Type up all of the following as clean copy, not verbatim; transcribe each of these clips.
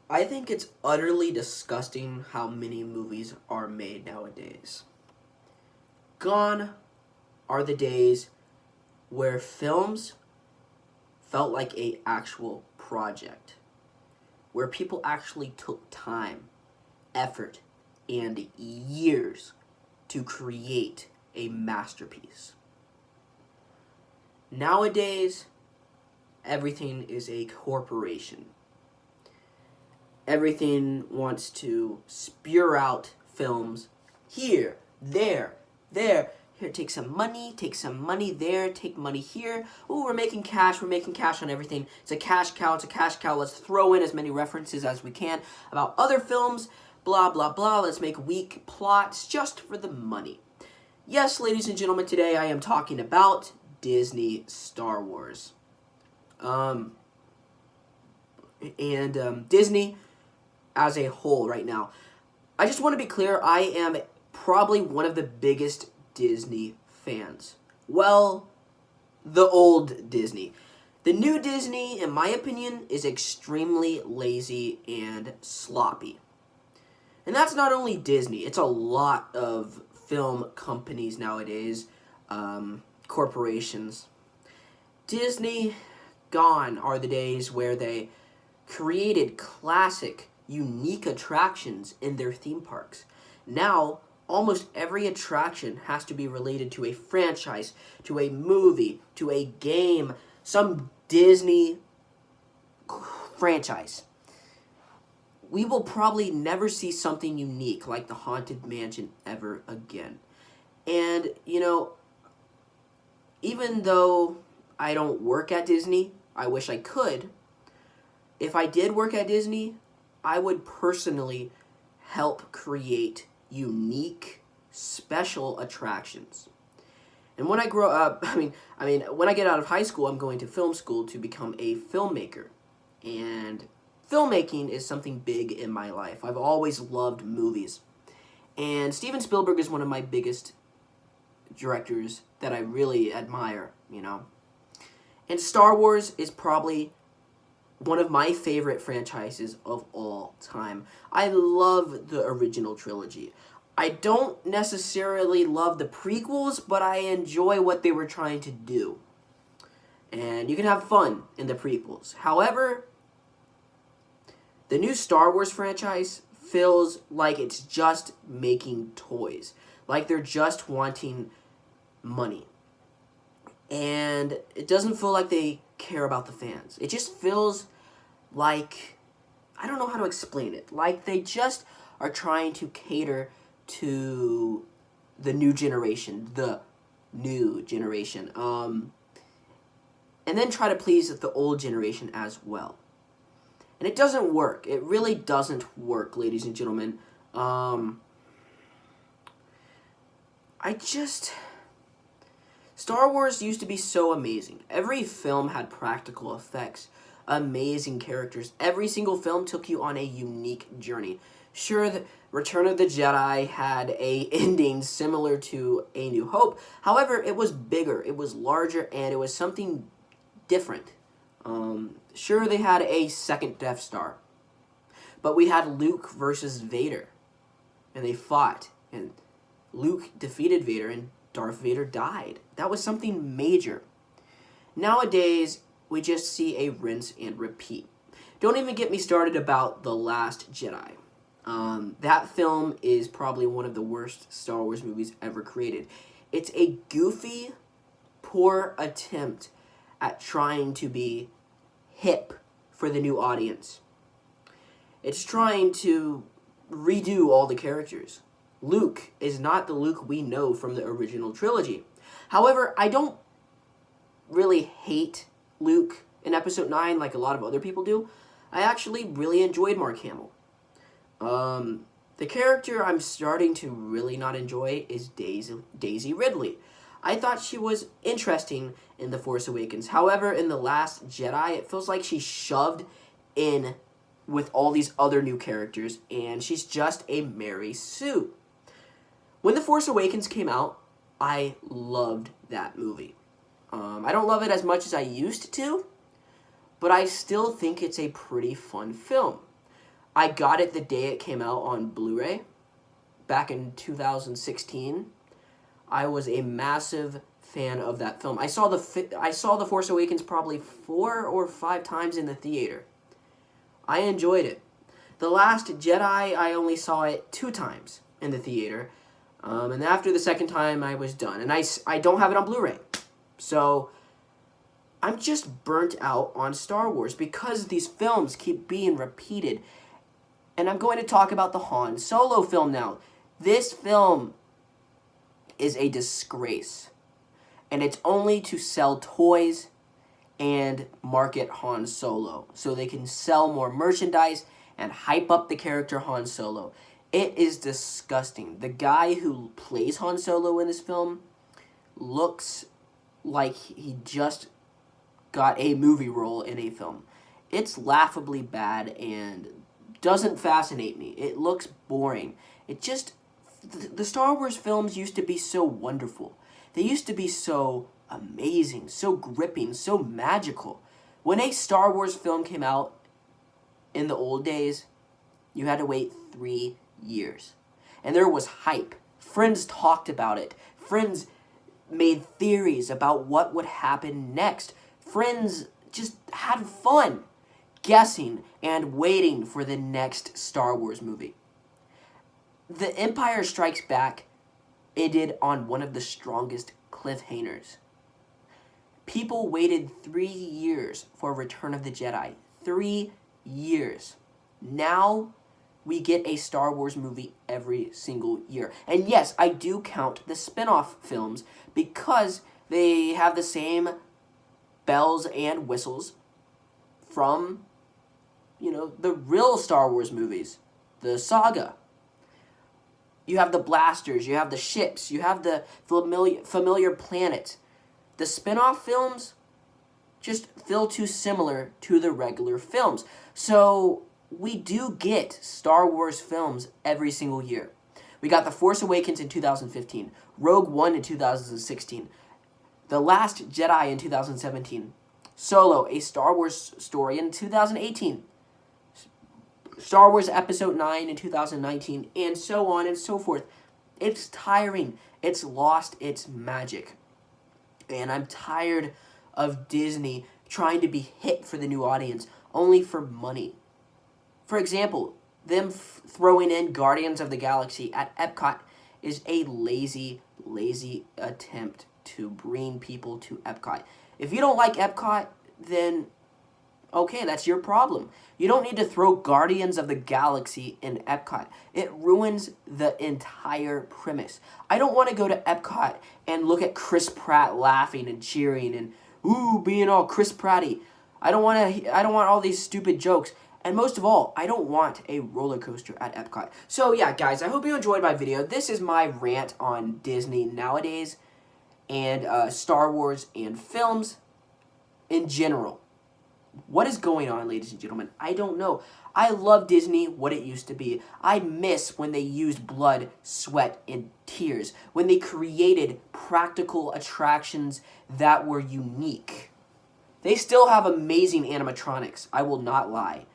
I think it's utterly disgusting how many movies are made nowadays. Gone are the days where films felt like a actual project, where people actually took time, effort, and years to create a masterpiece. Nowadays, everything is a corporation. Everything wants to spew out films here, there. Here, take some money there, take money here. Ooh, we're making cash on everything. It's a cash cow. Let's throw in as many references as we can about other films, blah, blah, blah. Let's make weak plots just for the money. Yes, ladies and gentlemen, today I am talking about Disney Star Wars. Disney as a whole right now. I just want to be clear, I am probably one of the biggest Disney fans. Well, the old Disney. The new Disney, in my opinion, is extremely lazy and sloppy. And that's not only Disney, it's a lot of film companies nowadays, corporations. Disney, gone are the days where they created classic, unique attractions in their theme parks. Now, almost every attraction has to be related to a franchise, to a movie, to a game, some Disney franchise. We will probably never see something unique like the Haunted Mansion ever again. And, even though I don't work at Disney, I wish I could. If I did work at Disney, I would personally help create unique, special attractions. And when I grow up, when I get out of high school, I'm going to film school to become a filmmaker. And filmmaking is something big in my life. I've always loved movies. And Steven Spielberg is one of my biggest directors that I really admire, And Star Wars is probably one of my favorite franchises of all time. I love the original trilogy. I don't necessarily love the prequels, but I enjoy what they were trying to do. And you can have fun in the prequels. However, the new Star Wars franchise feels like it's just making toys. Like they're just wanting money. And it doesn't feel like they care about the fans. It just feels like, I don't know how to explain it. Like they just are trying to cater to the new generation. And then try to please the old generation as well. And it doesn't work. It really doesn't work, ladies and gentlemen. Star Wars used to be so amazing. Every film had practical effects, amazing characters. Every single film took you on a unique journey. Sure, the Return of the Jedi had a ending similar to A New Hope. However, it was bigger, it was larger, and it was something different. Sure, they had a second Death Star. But we had Luke versus Vader. And they fought. And Luke defeated Vader, and Darth Vader died. That was something major. Nowadays, we just see a rinse and repeat. Don't even get me started about The Last Jedi. That film is probably one of the worst Star Wars movies ever created. It's a goofy, poor attempt at trying to be hip for the new audience. It's trying to redo all the characters. Luke is not the Luke we know from the original trilogy. However, I don't really hate Luke in Episode 9 like a lot of other people do. I actually really enjoyed Mark Hamill. The character I'm starting to really not enjoy is Daisy Ridley. I thought she was interesting in The Force Awakens. However, in The Last Jedi, it feels like she's shoved in with all these other new characters, and she's just a Mary Sue. When The Force Awakens came out, I loved that movie. I don't love it as much as I used to, but I still think it's a pretty fun film. I got it the day it came out on Blu-ray back in 2016. I was a massive fan of that film. I saw The Force Awakens probably 4 or 5 times in the theater. I enjoyed it. The Last Jedi, I only saw it 2 times in the theater. And after the second time, I was done. And I don't have it on Blu-ray. So I'm just burnt out on Star Wars because these films keep being repeated. And I'm going to talk about the Han Solo film now. This film is a disgrace. And it's only to sell toys and market Han Solo so they can sell more merchandise and hype up the character Han Solo. It is disgusting. The guy who plays Han Solo in this film looks like he just got a movie role in a film. It's laughably bad and doesn't fascinate me. It looks boring. It just... The Star Wars films used to be so wonderful. They used to be so amazing, so gripping, so magical. When a Star Wars film came out in the old days, you had to wait 3 years. And there was hype. Friends talked about it. Friends made theories about what would happen next. Friends just had fun guessing and waiting for the next Star Wars movie. The Empire Strikes Back ended on one of the strongest cliffhangers. People waited 3 years for Return of the Jedi. 3 years. Now we get a Star Wars movie every single year. And yes, I do count the spin-off films because they have the same bells and whistles from, the real Star Wars movies. The saga. You have the blasters, you have the ships, you have the familiar planets. The spin-off films just feel too similar to the regular films. So we do get Star Wars films every single year. We got The Force Awakens in 2015, Rogue One in 2016, The Last Jedi in 2017, Solo, a Star Wars story in 2018, Star Wars Episode 9 in 2019, and so on and so forth. It's tiring. It's lost its magic. And I'm tired of Disney trying to be hit for the new audience only for money. For example, them throwing in Guardians of the Galaxy at Epcot is a lazy attempt to bring people to Epcot. If you don't like Epcot, then okay, that's your problem. You don't need to throw Guardians of the Galaxy in Epcot. It ruins the entire premise. I don't want to go to Epcot and look at Chris Pratt laughing and cheering and being all Chris Pratty. I don't want all these stupid jokes. And most of all, I don't want a roller coaster at Epcot. So yeah, guys, I hope you enjoyed my video. This is my rant on Disney nowadays and Star Wars and films in general. What is going on, ladies and gentlemen? I don't know. I love Disney, what it used to be. I miss when they used blood, sweat, and tears. When they created practical attractions that were unique. They still have amazing animatronics, I will not lie.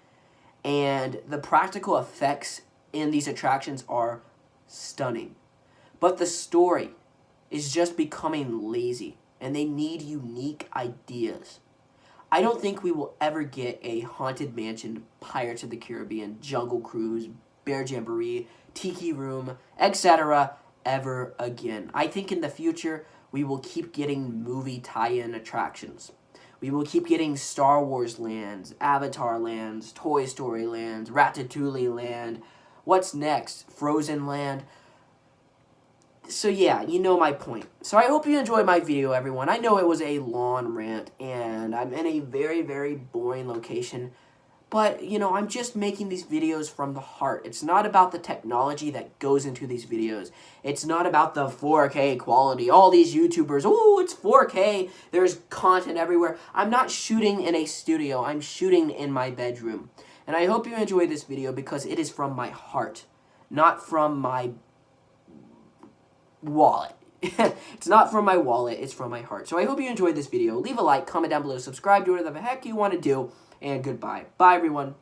And the practical effects in these attractions are stunning. But the story is just becoming lazy. And they need unique ideas. I don't think we will ever get a Haunted Mansion, Pirates of the Caribbean, Jungle Cruise, Bear Jamboree, Tiki Room, etc. ever again. I think in the future, we will keep getting movie tie-in attractions. We will keep getting Star Wars lands, Avatar lands, Toy Story lands, Ratatouille land. What's next? Frozen land. So yeah, you know my point. So I hope you enjoyed my video, everyone. I know it was a long rant, and I'm in a very, very boring location. But, I'm just making these videos from the heart. It's not about the technology that goes into these videos. It's not about the 4K quality. All these YouTubers, it's 4K. There's content everywhere. I'm not shooting in a studio. I'm shooting in my bedroom. And I hope you enjoyed this video because it is from my heart, not from my wallet. It's not from my wallet, it's from my heart. So I hope you enjoyed this video. Leave a like, comment down below, subscribe, do whatever the heck you want to do, and goodbye. Bye, everyone.